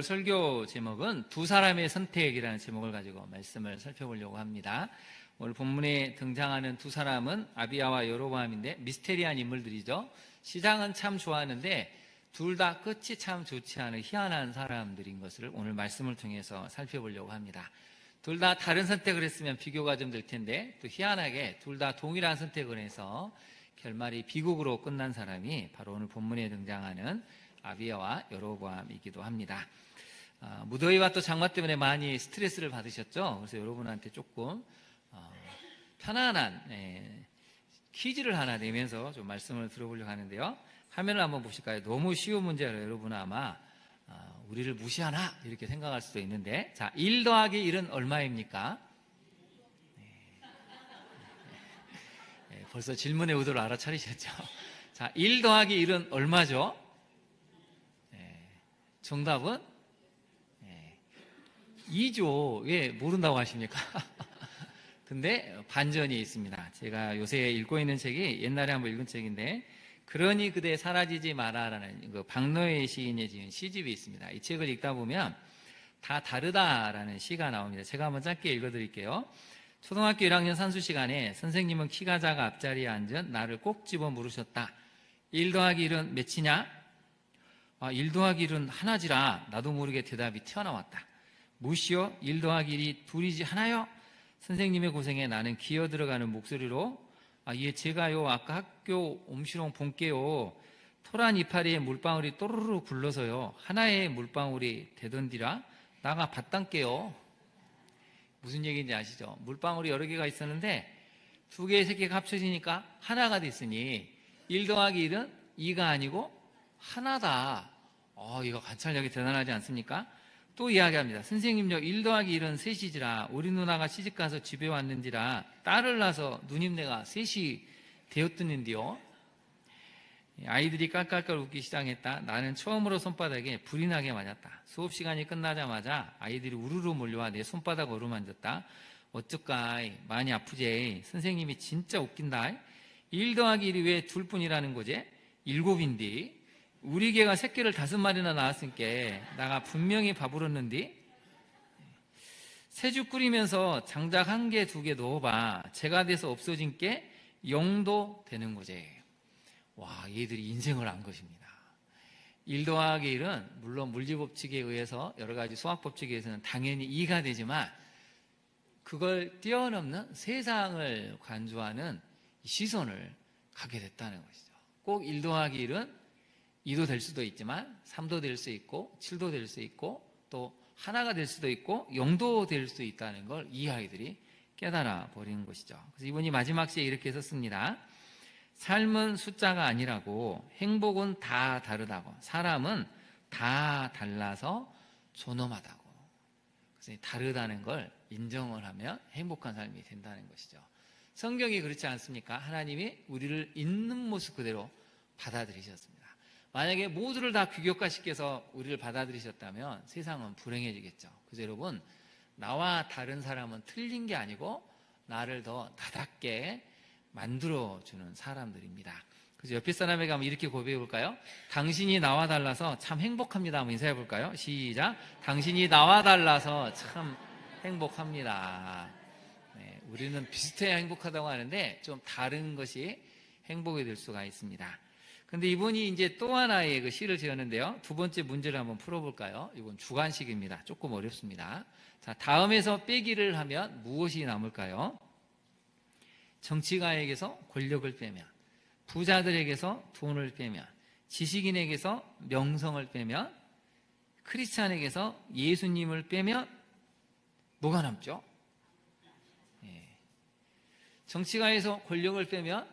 설교 제목은 두 사람의 선택이라는 제목을 가지고 말씀을 살펴보려고 합니다. 오늘 본문에 등장하는 두 사람은 아비야와 여로보암인데 미스테리한 인물들이죠. 시장은 참 좋아하는데 둘 다 끝이 참 좋지 않은 희한한 사람들인 것을 오늘 말씀을 통해서 살펴보려고 합니다. 둘 다 다른 선택을 했으면 비교가 좀 될 텐데 또 희한하게 둘 다 동일한 선택을 해서 결말이 비극으로 끝난 사람이 바로 오늘 본문에 등장하는 아비야와 여로보암이기도 합니다. 무더위와 또 장마 때문에 많이 스트레스를 받으셨죠? 그래서 여러분한테 조금 편안한 퀴즈를 하나 내면서 좀 말씀을 들어보려고 하는데요. 화면을 한번 보실까요? 너무 쉬운 문제로 여러분은 아마 우리를 무시하나 이렇게 생각할 수도 있는데, 자, 1 더하기 1은 얼마입니까? 벌써 질문의 의도를 알아차리셨죠? 자, 1 더하기 1은 얼마죠? 정답은 2죠. 왜 모른다고 하십니까? 근데 반전이 있습니다. 제가 요새 읽고 있는 책이 옛날에 한번 읽은 책인데, 그러니 그대 사라지지 마라라는 그 박노해 시인이 지은 시집이 있습니다. 이 책을 읽다 보면 다 다르다라는 시가 나옵니다. 제가 한번 짧게 읽어드릴게요. 초등학교 1학년 산수 시간에 선생님은 키가 작아 앞자리에 앉은 나를 꼭 집어 물으셨다. 1 더하기 1은 몇이냐? 1 더하기 1은 하나지라. 나도 모르게 대답이 튀어나왔다. 무엇이요? 1 더하기 1이 둘이지 하나요? 선생님의 고생에 나는 기어들어가는 목소리로 예, 제가요 아까 학교 옴시롱 본게요 토란 이파리에 물방울이 또르르 굴러서요 하나의 물방울이 되던디라 나가 봤단게요. 무슨 얘기인지 아시죠? 물방울이 여러 개가 있었는데 2개, 3개가 합쳐지니까 하나가 됐으니 1 더하기 1은 2가 아니고 하나다. 이거 관찰력이 대단하지 않습니까? 또 이야기합니다. 선생님요, 1 더하기 1은 셋이지라. 우리 누나가 시집가서 집에 왔는지라 딸을 낳아서 누님네가 셋이 되었더는디요. 아이들이 깔깔깔 웃기 시작했다. 나는 처음으로 손바닥에 불이 나게 맞았다. 수업 시간이 끝나자마자 아이들이 우르르 몰려와 내 손바닥 어루만졌다. 어쩌까이 많이 아프지? 선생님이 진짜 웃긴다. 1 더하기 1이 왜 둘뿐이라는 거지? 7인디. 우리 개가 새끼를 5마리나 낳았으니까 나가 분명히 밥을었는디. 새죽 끓이면서 장작 1개, 2개 넣어봐. 제가 돼서 없어진 게 0도 되는 거지. 와, 얘들이 인생을 안 것입니다. 1 더하기 1은 물론 물리법칙에 의해서 여러 가지 수학법칙에 의해서는 당연히 2가 되지만 그걸 뛰어넘는 세상을 관조하는 시선을 갖게 됐다는 것이죠. 꼭 1 더하기 1은 2도 될 수도 있지만 3도 될 수 있고 7도 될 수 있고 또 하나가 될 수도 있고 0도 될 수 있다는 걸 이 아이들이 깨달아 버리는 것이죠. 그래서 이분이 마지막 시에 이렇게 썼습니다. 삶은 숫자가 아니라고, 행복은 다 다르다고, 사람은 다 달라서 존엄하다고. 그래서 다르다는 걸 인정을 하면 행복한 삶이 된다는 것이죠. 성경이 그렇지 않습니까? 하나님이 우리를 있는 모습 그대로 받아들이셨습니다. 만약에 모두를 다 규격화시켜서 우리를 받아들이셨다면 세상은 불행해지겠죠. 그래서 여러분, 나와 다른 사람은 틀린 게 아니고 나를 더 나답게 만들어주는 사람들입니다. 그래서 옆에 사람에게 한번 이렇게 고백해 볼까요? 당신이 나와 달라서 참 행복합니다. 한번 인사해 볼까요? 시작. 당신이 나와 달라서 참 행복합니다. 네, 우리는 비슷해야 행복하다고 하는데 좀 다른 것이 행복이 될 수가 있습니다. 근데 이분이 이제 또 하나의 그 시를 지었는데요. 두 번째 문제를 한번 풀어볼까요? 이건 주관식입니다. 조금 어렵습니다. 자, 다음에서 빼기를 하면 무엇이 남을까요? 정치가에게서 권력을 빼면, 부자들에게서 돈을 빼면, 지식인에게서 명성을 빼면, 크리스찬에게서 예수님을 빼면 뭐가 남죠? 정치가에서 권력을 빼면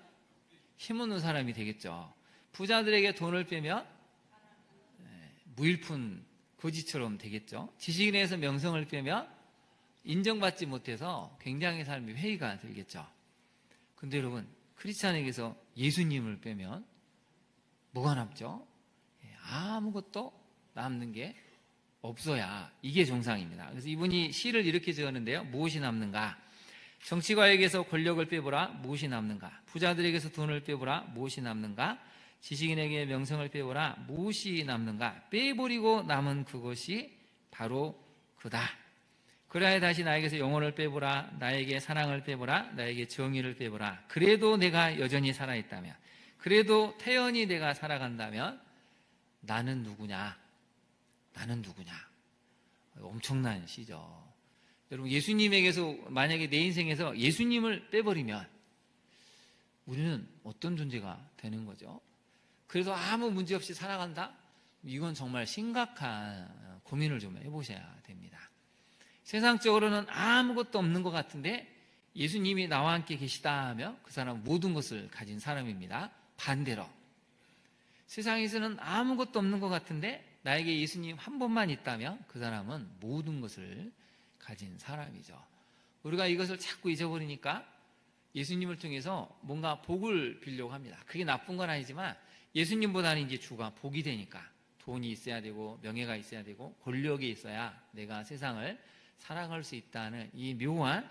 힘없는 사람이 되겠죠. 부자들에게 돈을 빼면 무일푼 거지처럼 되겠죠. 지식인에서 명성을 빼면 인정받지 못해서 굉장히 삶이 회의가 들겠죠. 근데 여러분, 크리스찬에게서 예수님을 빼면 뭐가 남죠? 아무것도 남는 게 없어야 이게 정상입니다. 그래서 이분이 시를 이렇게 지었는데요. 무엇이 남는가? 정치가에게서 권력을 빼보라. 무엇이 남는가? 부자들에게서 돈을 빼보라. 무엇이 남는가? 지식인에게 명성을 빼보라. 무엇이 남는가? 빼버리고 남은 그것이 바로 그다. 그래야 다시 나에게서 영혼을 빼보라. 나에게 사랑을 빼보라. 나에게 정의를 빼보라. 그래도 내가 여전히 살아있다면, 그래도 태연히 내가 살아간다면 나는 누구냐? 나는 누구냐? 엄청난 시죠. 여러분, 예수님에게서 만약에 내 인생에서 예수님을 빼버리면 우리는 어떤 존재가 되는 거죠? 그래도 아무 문제 없이 살아간다? 이건 정말 심각한 고민을 좀 해보셔야 됩니다. 세상적으로는 아무것도 없는 것 같은데 예수님이 나와 함께 계시다 하면 그 사람은 모든 것을 가진 사람입니다. 반대로 세상에서는 아무것도 없는 것 같은데 나에게 예수님 한 번만 있다면 그 사람은 모든 것을 가진 사람이죠. 우리가 이것을 자꾸 잊어버리니까 예수님을 통해서 뭔가 복을 빌려고 합니다. 그게 나쁜 건 아니지만 예수님보다는 이제 주가 복이 되니까 돈이 있어야 되고 명예가 있어야 되고 권력이 있어야 내가 세상을 살아갈 수 있다는 이 묘한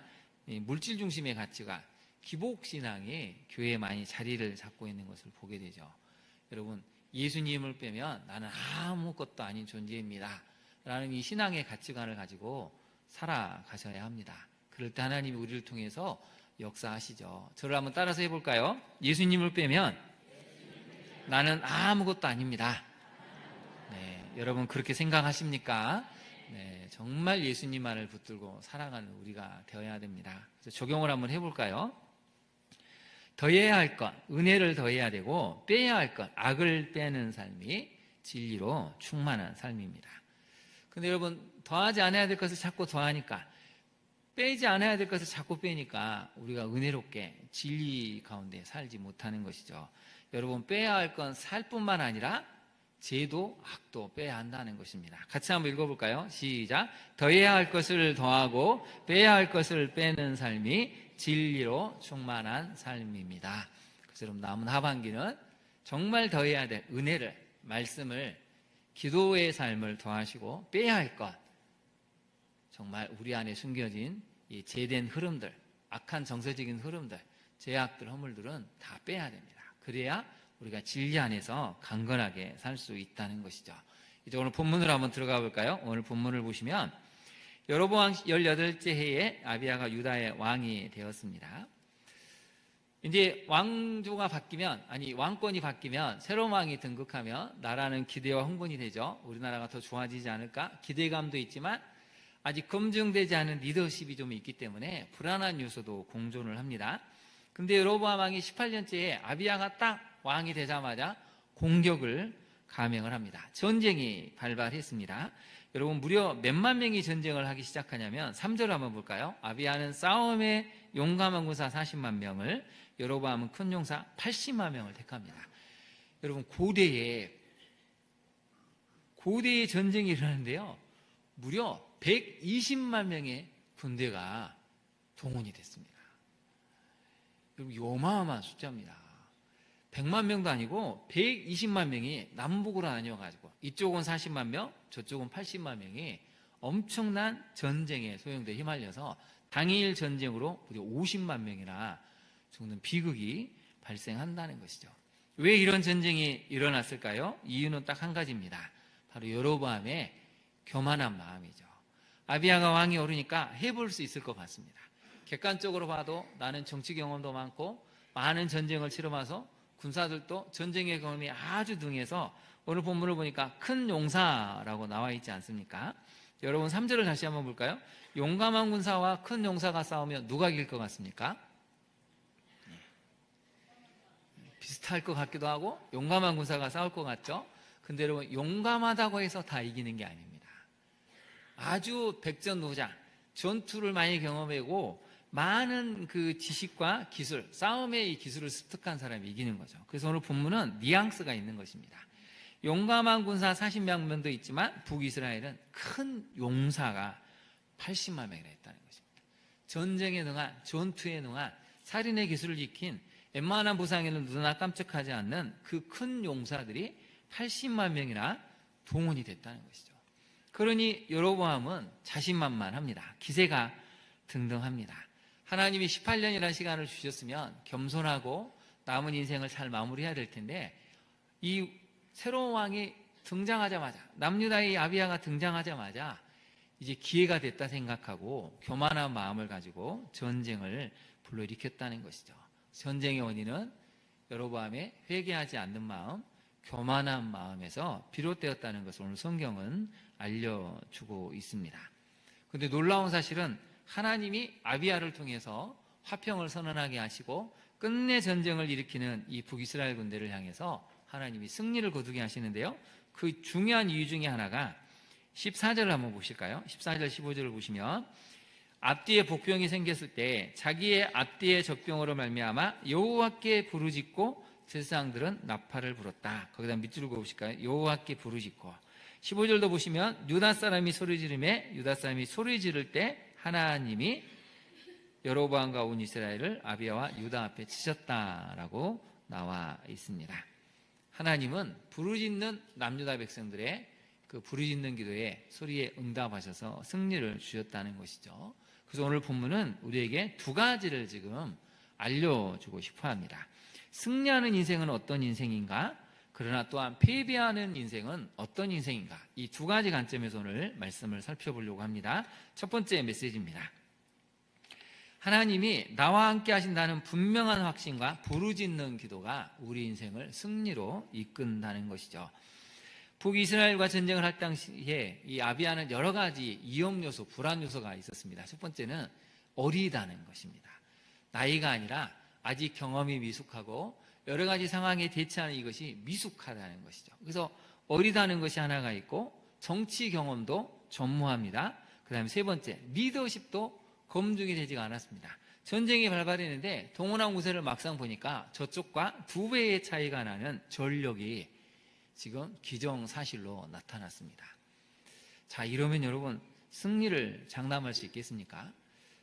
물질 중심의 가치가 기복신앙이 교회에 많이 자리를 잡고 있는 것을 보게 되죠. 여러분, 예수님을 빼면 나는 아무것도 아닌 존재입니다 라는 이 신앙의 가치관을 가지고 살아가셔야 합니다. 그럴 때 하나님이 우리를 통해서 역사하시죠. 저를 한번 따라서 해볼까요? 예수님을 빼면 나는 아무것도 아닙니다. 네, 여러분 그렇게 생각하십니까? 네, 정말 예수님만을 붙들고 살아가는 우리가 되어야 됩니다. 그래서 적용을 한번 해볼까요? 더해야 할 것, 은혜를 더해야 되고 빼야 할 것, 악을 빼는 삶이 진리로 충만한 삶입니다. 근데 여러분, 더하지 않아야 될 것을 자꾸 더하니까, 빼지 않아야 될 것을 자꾸 빼니까 우리가 은혜롭게 진리 가운데 살지 못하는 것이죠. 여러분, 빼야 할 건 살 뿐만 아니라 죄도 악도 빼야 한다는 것입니다. 같이 한번 읽어볼까요? 시작. 더해야 할 것을 더하고 빼야 할 것을 빼는 삶이 진리로 충만한 삶입니다. 그래서 여러분, 남은 하반기는 정말 더해야 될 은혜를, 말씀을, 기도의 삶을 더하시고 빼야 할 것, 정말 우리 안에 숨겨진 이 죄된 흐름들, 악한 정서적인 흐름들, 죄악들, 허물들은 다 빼야 됩니다. 그래야 우리가 진리 안에서 강건하게 살 수 있다는 것이죠. 이제 오늘 본문으로 한번 들어가 볼까요? 오늘 본문을 보시면 여로보암 18째 해에 아비야가 유다의 왕이 되었습니다. 이제 왕조가 바뀌면, 왕권이 바뀌면 새로운 왕이 등극하면 나라는 기대와 흥분이 되죠. 우리나라가 더 좋아지지 않을까? 기대감도 있지만 아직 검증되지 않은 리더십이 좀 있기 때문에 불안한 요소도 공존을 합니다. 근데 여로보암 왕이 18년째에 아비야가 딱 왕이 되자마자 공격을 감행을 합니다. 전쟁이 발발했습니다. 여러분, 무려 몇만 명이 전쟁을 하기 시작하냐면 3절 한번 볼까요? 아비야는 싸움에 용감한 군사 40만 명을, 여로보암은 큰 용사 80만 명을 택합니다. 여러분, 고대에 전쟁이 일어나는데요, 무려 120만 명의 군대가 동원이 됐습니다. 여러분, 어마어마한 숫자입니다. 100만 명도 아니고 120만 명이 남북으로 나뉘어가지고 이쪽은 40만 명, 저쪽은 80만 명이 엄청난 전쟁에 소용돌이에 휘말려서 당일 전쟁으로 무려 50만 명이나 죽는 비극이 발생한다는 것이죠. 왜 이런 전쟁이 일어났을까요? 이유는 딱 한 가지입니다. 바로 여로보암의 교만한 마음이죠. 아비야가 왕이 오르니까 해볼 수 있을 것 같습니다. 객관적으로 봐도 나는 정치 경험도 많고 많은 전쟁을 치러봐서 군사들도 전쟁의 경험이 아주 등해서 오늘 본문을 보니까 큰 용사라고 나와 있지 않습니까? 여러분, 3절을 다시 한번 볼까요? 용감한 군사와 큰 용사가 싸우면 누가 이길 것 같습니까? 비슷할 것 같기도 하고 용감한 군사가 싸울 것 같죠? 근데 여러분, 용감하다고 해서 다 이기는 게 아닙니다. 아주 백전노장, 전투를 많이 경험하고 많은 그 지식과 기술, 싸움의 이 기술을 습득한 사람이 이기는 거죠. 그래서 오늘 본문은 뉘앙스가 있는 것입니다. 용감한 군사 40만 명도 있지만 북이스라엘은 큰 용사가 80만 명이나 있다는 것입니다. 전쟁에 능한, 전투에 능한, 살인의 기술을 익힌 웬만한 부상에는 눈이나 깜짝하지 않는 그 큰 용사들이 80만 명이나 동원이 됐다는 것이죠. 그러니 여로보암은 자신만만합니다. 기세가 등등합니다. 하나님이 18년이라는 시간을 주셨으면 겸손하고 남은 인생을 잘 마무리해야 될 텐데 이 새로운 왕이 등장하자마자, 남유다의 아비야가 등장하자마자 이제 기회가 됐다 생각하고 교만한 마음을 가지고 전쟁을 불러일으켰다는 것이죠. 전쟁의 원인은 여로보암의 회개하지 않는 마음, 교만한 마음에서 비롯되었다는 것을 오늘 성경은 알려주고 있습니다. 그런데 놀라운 사실은 하나님이 아비야를 통해서 화평을 선언하게 하시고 끝내 전쟁을 일으키는 이 북이스라엘 군대를 향해서 하나님이 승리를 거두게 하시는데요. 그 중요한 이유 중에 하나가 14절을 한번 보실까요? 14절 15절을 보시면 앞뒤에 복병이 생겼을 때 자기의 앞뒤의 적병으로 말미암아 여호와께 부르짖고 제사장들은 나팔을 불었다. 거기다 밑줄 그어보실까요? 여호와께 부르짖고. 15절도 보시면 유다 사람이 소리 지르매 유다 사람이 소리 지를 때 하나님이 여로보암과 온 이스라엘을 아비야와 유다 앞에 치셨다라고 나와 있습니다. 하나님은 부르짖는 남유다 백성들의 그 부르짖는 기도에 소리에 응답하셔서 승리를 주셨다는 것이죠. 그래서 오늘 본문은 우리에게 두 가지를 지금 알려주고 싶어 합니다. 승리하는 인생은 어떤 인생인가? 그러나 또한 패배하는 인생은 어떤 인생인가? 이 두 가지 관점에서 오늘 말씀을 살펴보려고 합니다. 첫 번째 메시지입니다. 하나님이 나와 함께 하신다는 분명한 확신과 부르짖는 기도가 우리 인생을 승리로 이끈다는 것이죠. 북이스라엘과 전쟁을 할 당시에 이 아비야는 여러 가지 위험 요소, 불안 요소가 있었습니다. 첫 번째는 어리다는 것입니다. 나이가 아니라 아직 경험이 미숙하고 여러 가지 상황에 대처하는 이것이 미숙하다는 것이죠. 그래서 어리다는 것이 하나가 있고 정치 경험도 전무합니다. 그 다음에 세 번째, 리더십도 검증이 되지가 않았습니다. 전쟁이 발발했는데 동원한 우세를 막상 보니까 저쪽과 2배의 차이가 나는 전력이 지금 기정사실로 나타났습니다. 자, 이러면 여러분 승리를 장담할 수 있겠습니까?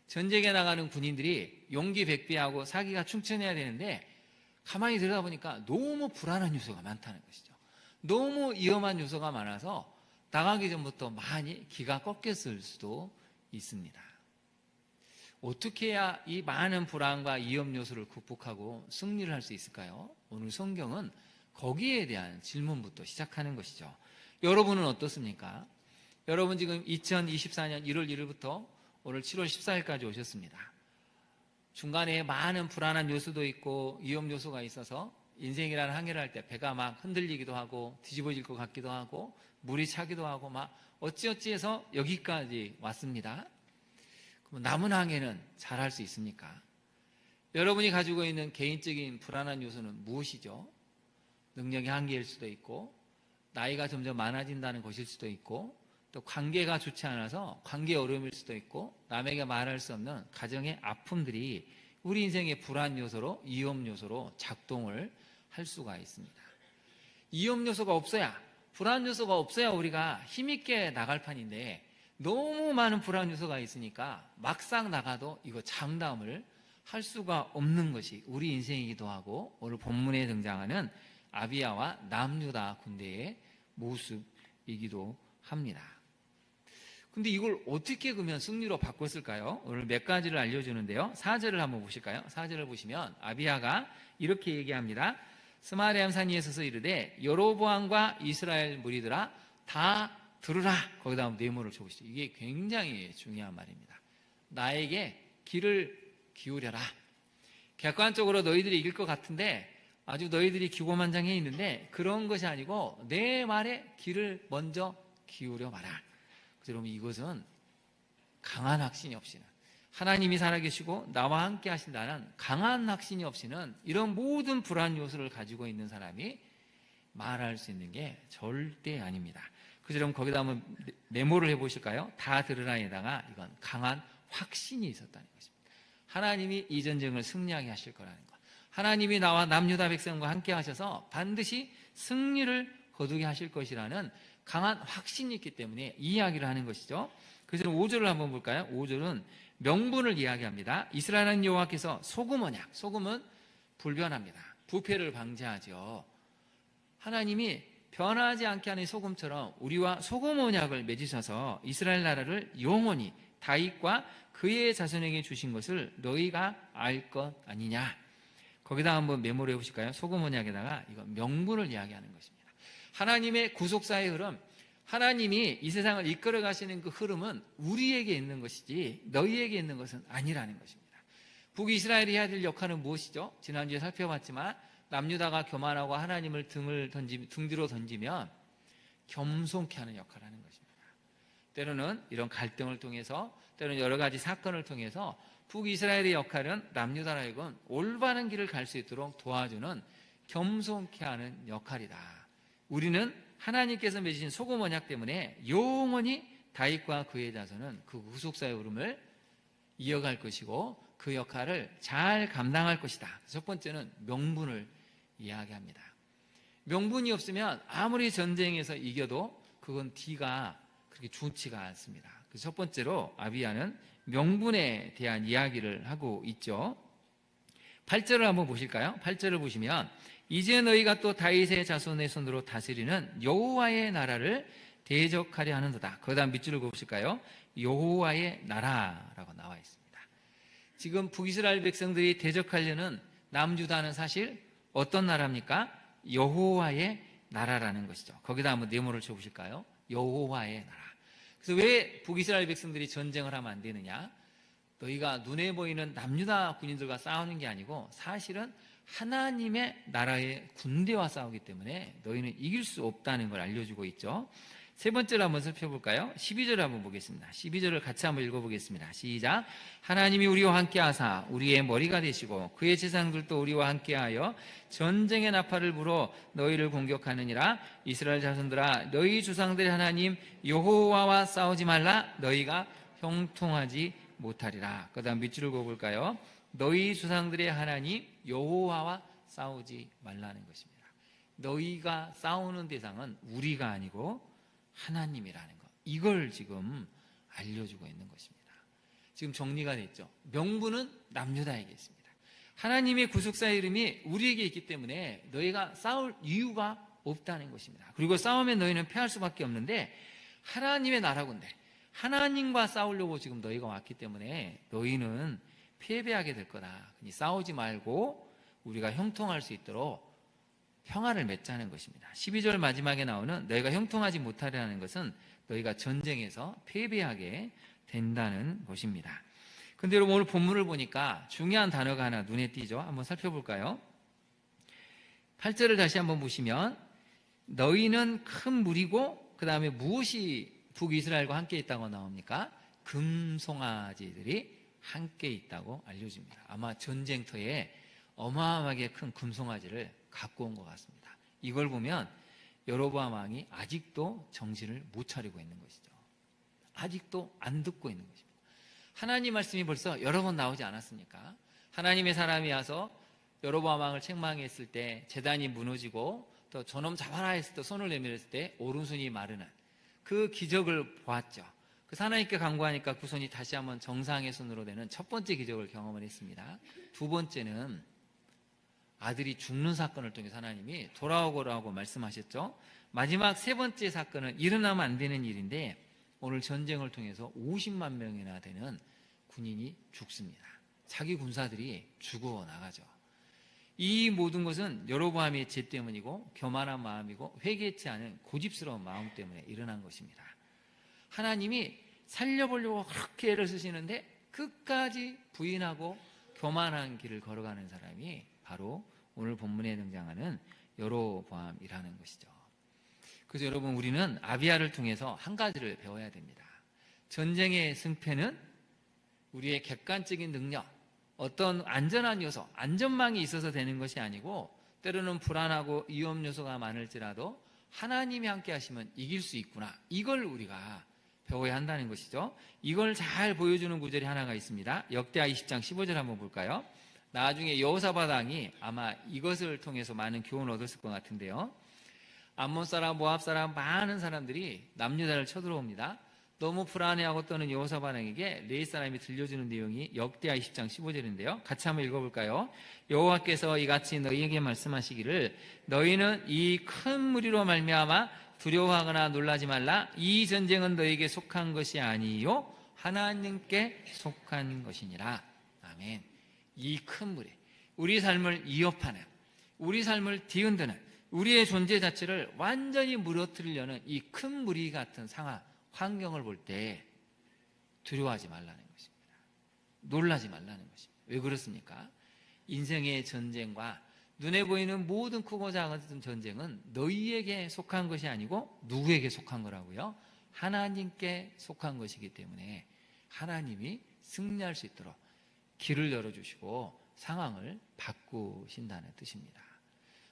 전쟁에 나가는 군인들이 용기 백배하고 사기가 충천해야 되는데 가만히 들여다보니까 너무 불안한 요소가 많다는 것이죠. 너무 위험한 요소가 많아서 나가기 전부터 많이 기가 꺾였을 수도 있습니다. 어떻게 해야 이 많은 불안과 위험 요소를 극복하고 승리를 할 수 있을까요? 오늘 성경은 거기에 대한 질문부터 시작하는 것이죠. 여러분은 어떻습니까? 여러분 지금 2024년 1월 1일부터 오늘 7월 14일까지 오셨습니다. 중간에 많은 불안한 요소도 있고 위험 요소가 있어서 인생이라는 항해를 할 때 배가 막 흔들리기도 하고 뒤집어질 것 같기도 하고 물이 차기도 하고 막 어찌어찌해서 여기까지 왔습니다. 그럼 남은 항해는 잘할 수 있습니까? 여러분이 가지고 있는 개인적인 불안한 요소는 무엇이죠? 능력의 한계일 수도 있고 나이가 점점 많아진다는 것일 수도 있고 또 관계가 좋지 않아서 관계 어려움일 수도 있고 남에게 말할 수 없는 가정의 아픔들이 우리 인생의 불안 요소로 위험 요소로 작동을 할 수가 있습니다. 위험 요소가 없어야 불안 요소가 없어야 우리가 힘있게 나갈 판인데 너무 많은 불안 요소가 있으니까 막상 나가도 이거 장담을 할 수가 없는 것이 우리 인생이기도 하고 오늘 본문에 등장하는 아비야와 남유다 군대의 모습이기도 합니다. 근데 이걸 어떻게 그러면 승리로 바꿨을까요? 오늘 몇 가지를 알려주는데요. 4절을 한번 보실까요? 4절을 보시면 아비야가 이렇게 얘기합니다. 스마리암 산 위에 서서 이르되 여로보암과 이스라엘 무리들아 다 들으라. 거기다 네모를 쳐보시죠. 이게 굉장히 중요한 말입니다. 나에게 귀를 기울여라. 객관적으로 너희들이 이길 것 같은데 아주 너희들이 기고만장해 있는데 그런 것이 아니고 내 말에 귀를 먼저 기울여 봐라. 그러면 이것은 강한 확신이 없이는 하나님이 살아계시고 나와 함께 하신다는 강한 확신이 없이는 이런 모든 불안 요소를 가지고 있는 사람이 말할 수 있는 게 절대 아닙니다. 그래서 여러분 거기다 한번 메모를 해보실까요? 다 들으라에다가 이건 강한 확신이 있었다는 것입니다. 하나님이 이 전쟁을 승리하게 하실 거라는 것. 하나님이 나와 남유다 백성과 함께 하셔서 반드시 승리를 거두게 하실 것이라는 강한 확신이 있기 때문에 이 이야기를 하는 것이죠. 그래서 5절을 한번 볼까요? 5절은 명분을 이야기합니다. 이스라엘 여호와께서 소금 언약, 소금은 불변합니다. 부패를 방지하죠. 하나님이 변하지 않게 하는 소금처럼 우리와 소금 언약을 맺으셔서 이스라엘 나라를 영원히 다윗과 그의 자손에게 주신 것을 너희가 알 것 아니냐. 거기다 한번 메모를 해보실까요? 소금 언약에다가 이거 명분을 이야기하는 것입니다. 하나님의 구속사의 흐름, 하나님이 이 세상을 이끌어 가시는 그 흐름은 우리에게 있는 것이지 너희에게 있는 것은 아니라는 것입니다. 북이스라엘이 해야 될 역할은 무엇이죠? 지난주에 살펴봤지만 남유다가 교만하고 하나님을 등 뒤로 던지면 겸손케 하는 역할을 하는 것입니다. 때로는 이런 갈등을 통해서, 때로는 여러 가지 사건을 통해서 북이스라엘의 역할은 남유다라 하여금 올바른 길을 갈 수 있도록 도와주는 겸손케 하는 역할이다. 우리는 하나님께서 맺으신 소금 언약 때문에 영원히 다윗과 그의 자손은 그 구속사의 흐름을 이어갈 것이고 그 역할을 잘 감당할 것이다. 첫 번째는 명분을 이야기합니다. 명분이 없으면 아무리 전쟁에서 이겨도 그건 뒤가 그렇게 좋지가 않습니다. 그래서 첫 번째로 아비야는 명분에 대한 이야기를 하고 있죠. 8절을 한번 보실까요? 8절을 보시면 이제 너희가 또 다윗의 자손의 손으로 다스리는 여호와의 나라를 대적하려 하는도다. 그 다음 밑줄을 보실까요? 여호와의 나라라고 나와 있습니다. 지금 북이스라엘 백성들이 대적하려는 남유다는 사실 어떤 나라입니까? 여호와의 나라라는 것이죠. 거기다 한번 네모를 쳐보실까요? 여호와의 나라. 그래서 왜 북이스라엘 백성들이 전쟁을 하면 안 되느냐? 너희가 눈에 보이는 남유다 군인들과 싸우는 게 아니고 사실은 하나님의 나라의 군대와 싸우기 때문에 너희는 이길 수 없다는 걸 알려주고 있죠. 세 번째로 한번 살펴볼까요? 12절을 한번 보겠습니다. 12절을 같이 한번 읽어보겠습니다. 시작. 하나님이 우리와 함께하사 우리의 머리가 되시고 그의 제사장들도 우리와 함께하여 전쟁의 나팔을 불어 너희를 공격하느니라. 이스라엘 자손들아, 너희 조상들의 하나님 여호와와 싸우지 말라. 너희가 형통하지 못하리라. 그 다음 밑줄을 그어볼까요? 너희 조상들의 하나님 여호와와 싸우지 말라는 것입니다. 너희가 싸우는 대상은 우리가 아니고 하나님이라는 것, 이걸 지금 알려주고 있는 것입니다. 지금 정리가 됐죠. 명분은 남유다에게 있습니다. 하나님의 구속사의 이름이 우리에게 있기 때문에 너희가 싸울 이유가 없다는 것입니다. 그리고 싸우면 너희는 패할 수밖에 없는데 하나님의 나라군데 하나님과 싸우려고 지금 너희가 왔기 때문에 너희는 패배하게 될 거다. 싸우지 말고 우리가 형통할 수 있도록 평화를 맺자는 것입니다. 12절 마지막에 나오는 너희가 형통하지 못하려는 것은 너희가 전쟁에서 패배하게 된다는 것입니다. 근데 여러분 오늘 본문을 보니까 중요한 단어가 하나 눈에 띄죠. 한번 살펴볼까요? 8절을 다시 한번 보시면 너희는 큰 무리고 그 다음에 무엇이 북이스라엘과 함께 있다고 나옵니까? 금송아지들이 함께 있다고 알려집니다. 아마 전쟁터에 어마어마하게 큰 금송아지를 갖고 온 것 같습니다. 이걸 보면 여로보암 왕이 아직도 정신을 못 차리고 있는 것이죠. 아직도 안 듣고 있는 것입니다. 하나님 말씀이 벌써 여러 번 나오지 않았습니까? 하나님의 사람이 와서 여로보암 왕을 책망했을 때 제단이 무너지고 또 저놈 잡아라 했을 때 손을 내밀었을 때 오른손이 마르는 그 기적을 보았죠. 그 하나님께 간구하니까 그 손이 다시 한번 정상의 손으로 되는 첫 번째 기적을 경험을 했습니다. 두 번째는 아들이 죽는 사건을 통해서 하나님이 돌아오거라고 말씀하셨죠. 마지막 세 번째 사건은 일어나면 안 되는 일인데 오늘 전쟁을 통해서 50만 명이나 되는 군인이 죽습니다. 자기 군사들이 죽어나가죠. 이 모든 것은 여로보암의 죄 때문이고 교만한 마음이고 회개치 않은 고집스러운 마음 때문에 일어난 것입니다. 하나님이 살려보려고 그렇게 애를 쓰시는데 끝까지 부인하고 교만한 길을 걸어가는 사람이 바로 오늘 본문에 등장하는 여로보암이라는 것이죠. 그래서 여러분 우리는 아비야를 통해서 한 가지를 배워야 됩니다. 전쟁의 승패는 우리의 객관적인 능력, 어떤 안전한 요소, 안전망이 있어서 되는 것이 아니고 때로는 불안하고 위험 요소가 많을지라도 하나님이 함께 하시면 이길 수 있구나. 이걸 우리가 배워야 한다는 것이죠. 이걸 잘 보여주는 구절이 하나가 있습니다. 역대하 20장 15절 한번 볼까요? 나중에 여호사밧 왕이 아마 이것을 통해서 많은 교훈을 얻었을 것 같은데요. 암몬 사람, 모압 사람, 많은 사람들이 남유다를 쳐들어옵니다. 너무 불안해하고 떠는 여호사밧 왕에게 네 사람이 들려주는 내용이 역대하 20장 15절인데요. 같이 한번 읽어볼까요? 여호와께서 이같이 너희에게 말씀하시기를 너희는 이 큰 무리로 말미암아 두려워하거나 놀라지 말라. 이 전쟁은 너희에게 속한 것이 아니요 하나님께 속한 것이니라. 아멘. 이 큰 무리, 우리 삶을 위협하는, 우리 삶을 뒤흔드는, 우리의 존재 자체를 완전히 무너뜨리려는 이 큰 무리 같은 상황, 환경을 볼 때 두려워하지 말라는 것입니다. 놀라지 말라는 것입니다. 왜 그렇습니까? 인생의 전쟁과 눈에 보이는 모든 크고 작은 전쟁은 너희에게 속한 것이 아니고 누구에게 속한 거라고요? 하나님께 속한 것이기 때문에 하나님이 승리할 수 있도록 길을 열어주시고 상황을 바꾸신다는 뜻입니다.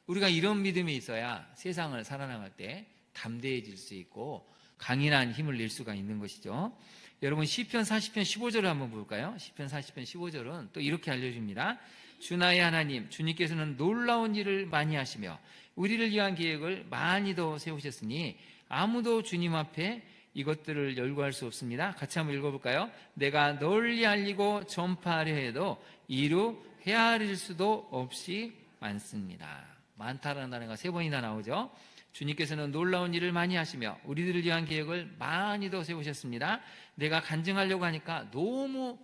우리가 이런 믿음이 있어야 세상을 살아나갈 때 담대해질 수 있고 강인한 힘을 낼 수가 있는 것이죠. 여러분 시편 40편 15절을 한번 볼까요? 시편 40편 15절은 또 이렇게 알려줍니다. 주 나의 하나님, 주님께서는 놀라운 일을 많이 하시며 우리를 위한 계획을 많이도 세우셨으니 아무도 주님 앞에 이것들을 열거할 수 없습니다. 같이 한번 읽어볼까요? 내가 널리 알리고 전파하려 해도 이루 헤아릴 수도 없이 많습니다. 많다라는 단어가 3번이나 나오죠. 주님께서는 놀라운 일을 많이 하시며 우리들을 위한 계획을 많이도 세우셨습니다. 내가 간증하려고 하니까 너무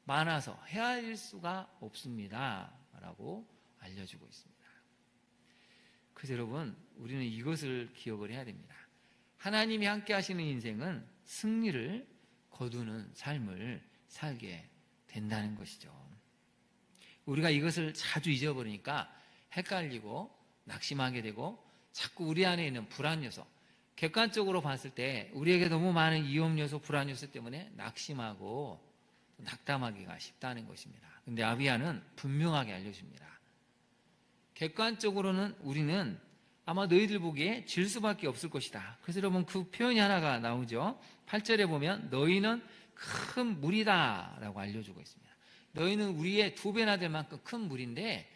많아서 헤아릴 수가 없습니다 라고 알려주고 있습니다. 그래서 여러분, 우리는 이것을 기억을 해야 됩니다. 하나님이 함께 하시는 인생은 승리를 거두는 삶을 살게 된다는 것이죠. 우리가 이것을 자주 잊어버리니까 헷갈리고 낙심하게 되고 자꾸 우리 안에 있는 불안 요소, 객관적으로 봤을 때 우리에게 너무 많은 위험 요소, 불안 요소 때문에 낙심하고 낙담하기가 쉽다는 것입니다. 그런데 아비야는 분명하게 알려줍니다. 객관적으로는 우리는 아마 너희들 보기에 질 수밖에 없을 것이다. 그래서 여러분 그 표현이 하나가 나오죠. 8절에 보면 너희는 큰 물이다 라고 알려주고 있습니다. 너희는 우리의 2배나 될 만큼 큰 물인데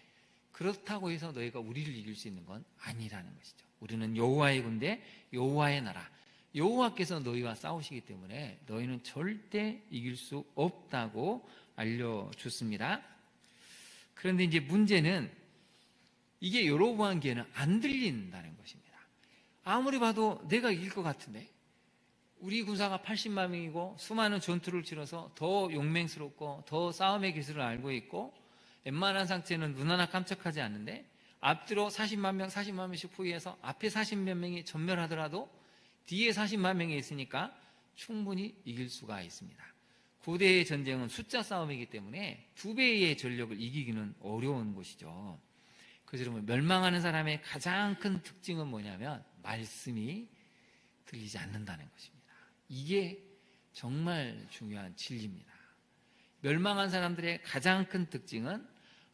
그렇다고 해서 너희가 우리를 이길 수 있는 건 아니라는 것이죠. 우리는 여호와의 군대, 여호와의 나라, 여호와께서 너희와 싸우시기 때문에 너희는 절대 이길 수 없다고 알려줬습니다. 그런데 이제 문제는 이게 여로보암 귀에는 안 들린다는 것입니다. 아무리 봐도 내가 이길 것 같은데, 우리 군사가 80만 명이고 수많은 전투를 치러서 더 용맹스럽고 더 싸움의 기술을 알고 있고 웬만한 상태는 눈 하나 깜짝하지 않는데 앞뒤로 40만 명씩 포위해서 앞에 40몇 명이 전멸하더라도 뒤에 40만 명이 있으니까 충분히 이길 수가 있습니다. 고대의 전쟁은 숫자 싸움이기 때문에 2배의 전력을 이기기는 어려운 것이죠. 그래서 여러분, 멸망하는 사람의 가장 큰 특징은 뭐냐면 말씀이 들리지 않는다는 것입니다. 이게 정말 중요한 진리입니다. 멸망한 사람들의 가장 큰 특징은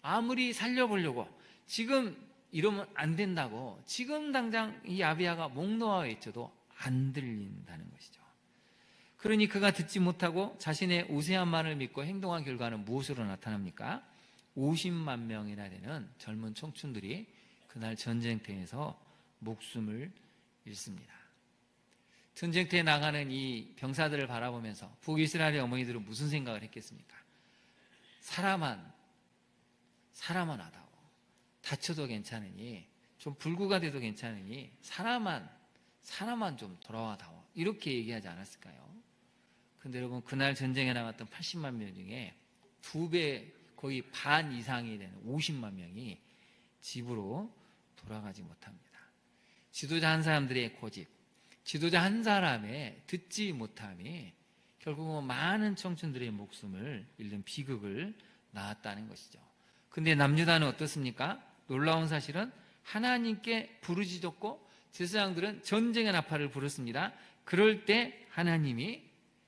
아무리 살려보려고 지금 이러면 안 된다고 지금 당장 이 아비야가 목 놓아 외쳐도 안 들린다는 것이죠. 그러니 그가 듣지 못하고 자신의 우세한 말을 믿고 행동한 결과는 무엇으로 나타납니까? 50만 명이나 되는 젊은 청춘들이 그날 전쟁터에서 목숨을 잃습니다. 전쟁터에 나가는 이 병사들을 바라보면서 북이스라엘의 어머니들은 무슨 생각을 했겠습니까? 사람만 하다오. 다쳐도 괜찮으니, 좀 불구가 돼도 괜찮으니 사람만 좀 돌아와다오. 이렇게 얘기하지 않았을까요? 근데 여러분, 그날 전쟁에 나갔던 80만 명 중에 2배, 거의 반 이상이 되는 50만 명이 집으로 돌아가지 못합니다. 지도자 한 사람들의 고집, 지도자 한 사람의 듣지 못함이 결국은 많은 청춘들의 목숨을 잃는 비극을 낳았다는 것이죠. 근데 남유다는 어떻습니까? 놀라운 사실은 하나님께 부르짖었고 제사장들은 전쟁의 나팔을 불었습니다. 그럴 때 하나님이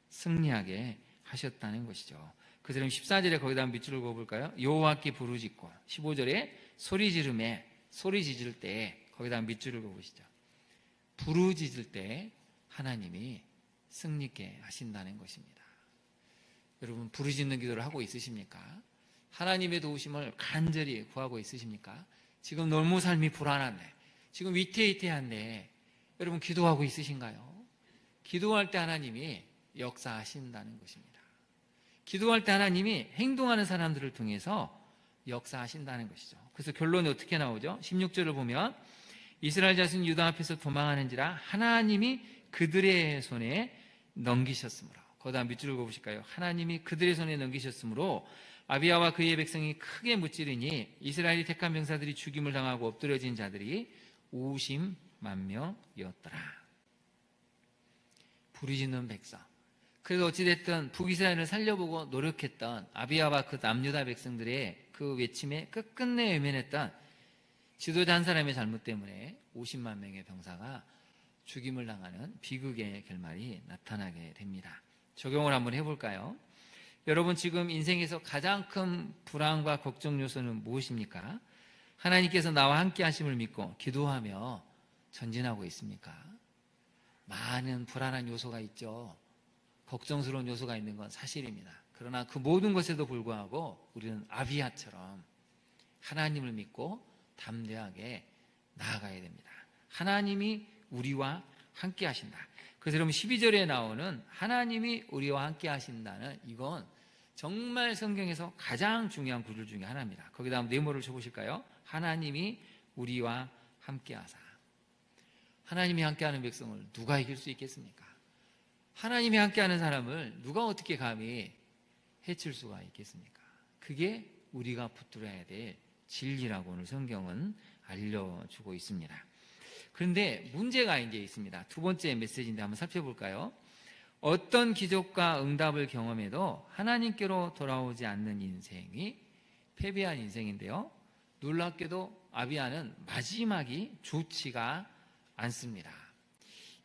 승리하게 하셨다는 것이죠. 그래서 14절에 거기다 밑줄을 그어볼까요? 여호와께 부르짖고 15절에 소리 지를 때 거기다 밑줄을 그어보시죠. 부르짖을 때 하나님이 승리케 하신다는 것입니다. 여러분, 부르짖는 기도를 하고 있으십니까? 하나님의 도우심을 간절히 구하고 있으십니까? 지금 너무 삶이 불안한데, 지금 위태위태한데 여러분 기도하고 있으신가요? 기도할 때 하나님이 역사하신다는 것입니다. 기도할 때 하나님이 행동하는 사람들을 통해서 역사하신다는 것이죠. 그래서 결론이 어떻게 나오죠? 16절을 보면 이스라엘 자손 유다 앞에서 도망하는지라 하나님이 그들의 손에 넘기셨으므로, 거기다 밑줄을 그어보실까요? 하나님이 그들의 손에 넘기셨으므로 아비야와 그의 백성이 크게 무찌르니 이스라엘이 택한 병사들이 죽임을 당하고 엎드려진 자들이 50만 명이었더라. 부르짖는 백성. 그래서 어찌됐든 북이스라엘을 살려보고 노력했던 아비야와 그 남유다 백성들의 그 외침에 끝끝내 외면했던 지도자 한 사람의 잘못 때문에 50만 명의 병사가 죽임을 당하는 비극의 결말이 나타나게 됩니다. 적용을 한번 해볼까요? 여러분, 지금 인생에서 가장 큰 불안과 걱정 요소는 무엇입니까? 하나님께서 나와 함께 하심을 믿고 기도하며 전진하고 있습니까? 많은 불안한 요소가 있죠. 걱정스러운 요소가 있는 건 사실입니다. 그러나 그 모든 것에도 불구하고 우리는 아비야처럼 하나님을 믿고 담대하게 나아가야 됩니다. 하나님이 우리와 함께 하신다. 그래서 여러분 12절에 나오는 하나님이 우리와 함께 하신다는 이건 정말 성경에서 가장 중요한 구절 중에 하나입니다. 거기다 한번 네모를 쳐보실까요? 하나님이 우리와 함께 하사. 하나님이 함께하는 백성을 누가 이길 수 있겠습니까? 하나님이 함께하는 사람을 누가 어떻게 감히 해칠 수가 있겠습니까? 그게 우리가 붙들어야 될 진리라고 오늘 성경은 알려주고 있습니다. 그런데 문제가 이제 있습니다. 두 번째 메시지인데 한번 살펴볼까요? 어떤 기적과 응답을 경험해도 하나님께로 돌아오지 않는 인생이 패배한 인생인데요. 놀랍게도 아비야는 마지막이 좋지가 않습니다.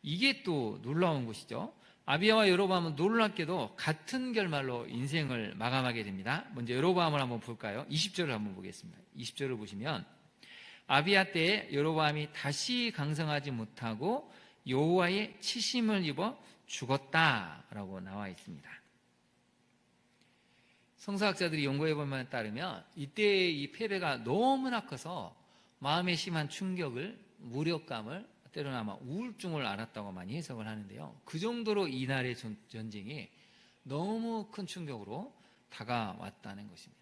이게 또 놀라운 것이죠. 아비야와 여로보암은 놀랍게도 같은 결말로 인생을 마감하게 됩니다. 먼저 여로보암을 한번 볼까요? 20절을 한번 보겠습니다. 20절을 보시면 아비야 때에 여로보암이 다시 강성하지 못하고 여호와의 치심을 입어 죽었다라고 나와 있습니다. 성서학자들이 연구해 볼 만에 따르면 이때의 이 패배가 너무나 커서 마음에 심한 충격을, 무력감을, 때로는 아마 우울증을 앓았다고 많이 해석을 하는데요. 그 정도로 이날의 전쟁이 너무 큰 충격으로 다가왔다는 것입니다.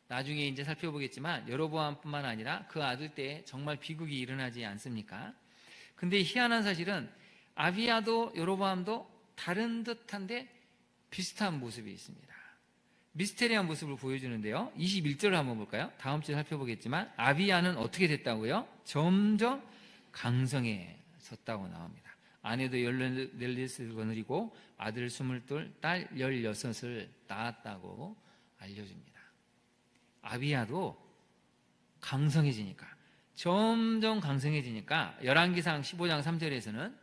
나중에 이제 살펴보겠지만 여로보암뿐만 아니라 그 아들 때에 정말 비극이 일어나지 않습니까? 근데 희한한 사실은 아비야도 여로보암도 다른 듯한데 비슷한 모습이 있습니다. 미스테리한 모습을 보여주는데요. 21절을 한번 볼까요? 다음 주에 살펴보겠지만 아비야는 어떻게 됐다고요? 점점 강성해졌다고 나옵니다. 아내도 14을 거느리고 아들 22, 딸 16을 낳았다고 알려줍니다. 아비야도 강성해지니까, 점점 강성해지니까 열왕기상 15장 3절에서는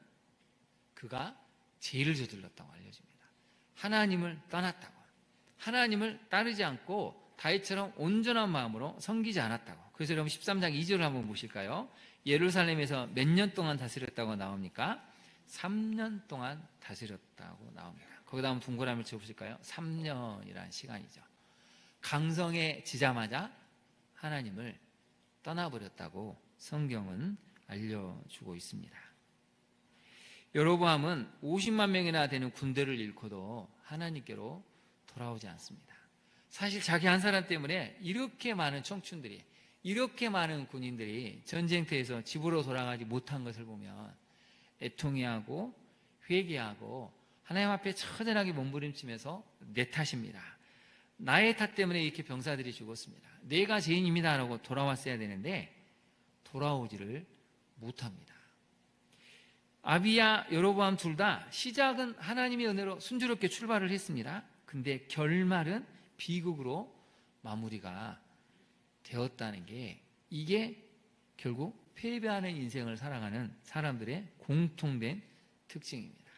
그가 죄를 저질렀다고 알려줍니다. 하나님을 떠났다고, 하나님을 따르지 않고 다윗처럼 온전한 마음으로 섬기지 않았다고. 그래서 여러분 13장 2절을 한번 보실까요? 예루살렘에서 몇 년 동안 다스렸다고 나옵니까? 3년 동안 다스렸다고 나옵니다. 거기다 한번 동그라미를 쳐보실까요? 3년이라는 시간이죠. 강성해지자마자 하나님을 떠나버렸다고 성경은 알려주고 있습니다. 여로보암은 50만 명이나 되는 군대를 잃고도 하나님께로 돌아오지 않습니다. 사실 자기 한 사람 때문에 이렇게 많은 청춘들이, 이렇게 많은 군인들이 전쟁터에서 집으로 돌아가지 못한 것을 보면 애통해하고 회개하고 하나님 앞에 처절하게 몸부림치면서 내 탓입니다. 나의 탓 때문에 이렇게 병사들이 죽었습니다. 내가 죄인입니다 라고 돌아왔어야 되는데 돌아오지를 못합니다. 아비야, 여로보암 둘 다 시작은 하나님의 은혜로 순조롭게 출발을 했습니다. 근데 결말은 비극으로 마무리가 되었다는 게, 이게 결국 패배하는 인생을 살아가는 사람들의 공통된 특징입니다.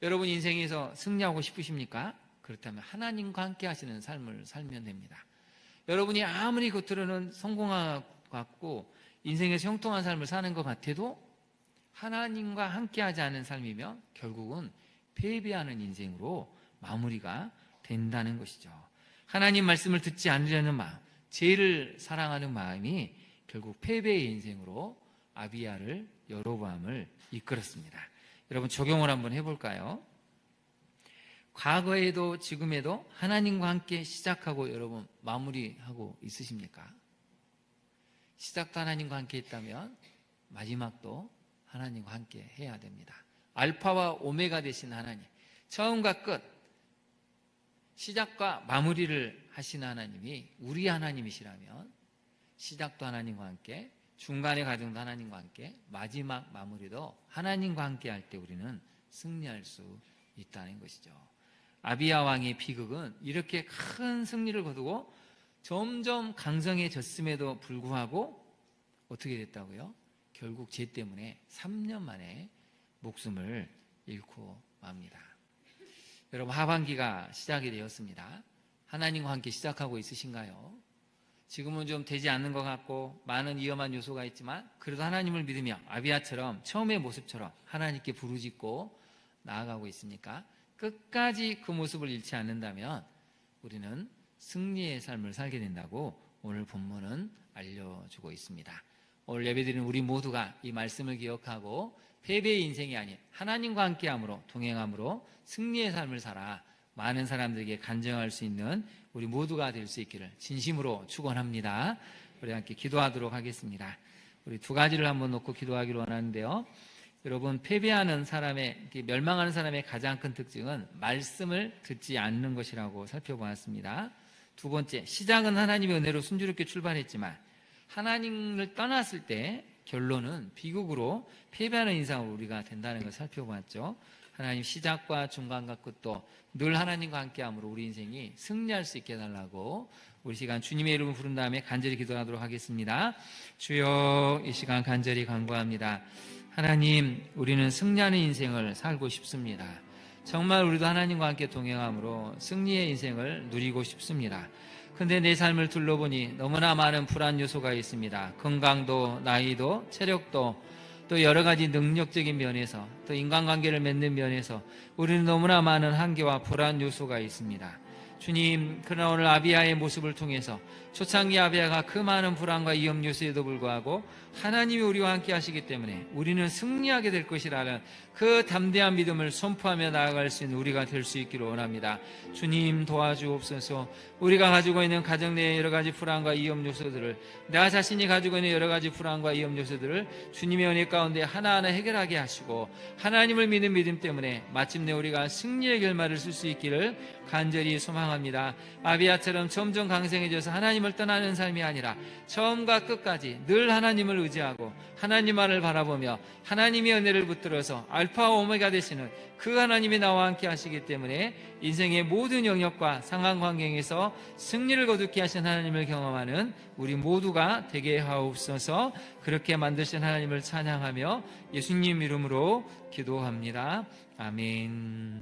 여러분 인생에서 승리하고 싶으십니까? 그렇다면 하나님과 함께 하시는 삶을 살면 됩니다. 여러분이 아무리 겉으로는 성공한 것 같고 인생에서 형통한 삶을 사는 것 같아도 하나님과 함께 하지 않은 삶이면 결국은 패배하는 인생으로 마무리가 된다는 것이죠. 하나님 말씀을 듣지 않으려는 마음, 죄를 사랑하는 마음이 결국 패배의 인생으로 아비야를, 여로보암을 이끌었습니다. 여러분 적용을 한번 해볼까요? 과거에도 지금에도 하나님과 함께 시작하고 여러분 마무리하고 있으십니까? 시작도 하나님과 함께 했다면 마지막도 하나님과 함께 해야 됩니다. 알파와 오메가 되신 하나님, 처음과 끝, 시작과 마무리를 하시는 하나님이 우리 하나님이시라면 시작도 하나님과 함께, 중간의 과정도 하나님과 함께, 마지막 마무리도 하나님과 함께 할 때 우리는 승리할 수 있다는 것이죠. 아비야 왕의 비극은 이렇게 큰 승리를 거두고 점점 강성해졌음에도 불구하고 어떻게 됐다고요? 결국 죄 때문에 3년 만에 목숨을 잃고 맙니다. 여러분, 하반기가 시작이 되었습니다. 하나님과 함께 시작하고 있으신가요? 지금은 좀 되지 않는 것 같고 많은 위험한 요소가 있지만 그래도 하나님을 믿으며 아비야처럼 처음의 모습처럼 하나님께 부르짖고 나아가고 있습니까? 끝까지 그 모습을 잃지 않는다면 우리는 승리의 삶을 살게 된다고 오늘 본문은 알려주고 있습니다. 오늘 예배드리는 우리 모두가 이 말씀을 기억하고 패배의 인생이 아닌 하나님과 함께함으로, 동행함으로 승리의 삶을 살아 많은 사람들에게 간증할 수 있는 우리 모두가 될 수 있기를 진심으로 축원합니다. 우리 함께 기도하도록 하겠습니다. 우리 두 가지를 한번 놓고 기도하기로 원하는데요. 여러분, 패배하는 사람의, 멸망하는 사람의 가장 큰 특징은 말씀을 듣지 않는 것이라고 살펴보았습니다. 두 번째, 시작은 하나님의 은혜로 순조롭게 출발했지만 하나님을 떠났을 때 결론은 비극으로 패배하는 인상으로 우리가 된다는 것을 살펴보았죠. 하나님 시작과 중간과 끝도 늘 하나님과 함께함으로 우리 인생이 승리할 수 있게 해달라고 우리 시간 주님의 이름을 부른 다음에 간절히 기도하도록 하겠습니다. 주여, 이 시간 간절히 간구합니다. 하나님, 우리는 승리하는 인생을 살고 싶습니다. 정말 우리도 하나님과 함께 동행함으로 승리의 인생을 누리고 싶습니다. 근데 내 삶을 둘러보니 너무나 많은 불안 요소가 있습니다. 건강도, 나이도, 체력도, 또 여러 가지 능력적인 면에서, 또 인간관계를 맺는 면에서 우리는 너무나 많은 한계와 불안 요소가 있습니다. 주님, 그러나 오늘 아비야의 모습을 통해서 초창기 아비야가 그 많은 불안과 위험 요소에도 불구하고 하나님이 우리와 함께 하시기 때문에 우리는 승리하게 될 것이라는 그 담대한 믿음을 선포하며 나아갈 수 있는 우리가 될 수 있기를 원합니다. 주님, 도와주옵소서. 우리가 가지고 있는 가정 내의 여러 가지 불안과 위험 요소들을, 나 자신이 가지고 있는 여러 가지 불안과 위험 요소들을 주님의 은혜 가운데 하나하나 해결하게 하시고 하나님을 믿는 믿음 때문에 마침내 우리가 승리의 결말을 쓸 수 있기를 간절히 소망합니다. 아비야처럼 점점 강성해져서 하나님을 떠나는 삶이 아니라 처음과 끝까지 늘 하나님을 의지하고 하나님만을 바라보며 하나님의 은혜를 붙들어서 알파와 오메가 되시는 그 하나님이 나와 함께 하시기 때문에 인생의 모든 영역과 상황 환경에서 승리를 거두게 하신 하나님을 경험하는 우리 모두가 되게 하옵소서. 그렇게 만드신 하나님을 찬양하며 예수님 이름으로 기도합니다. 아멘.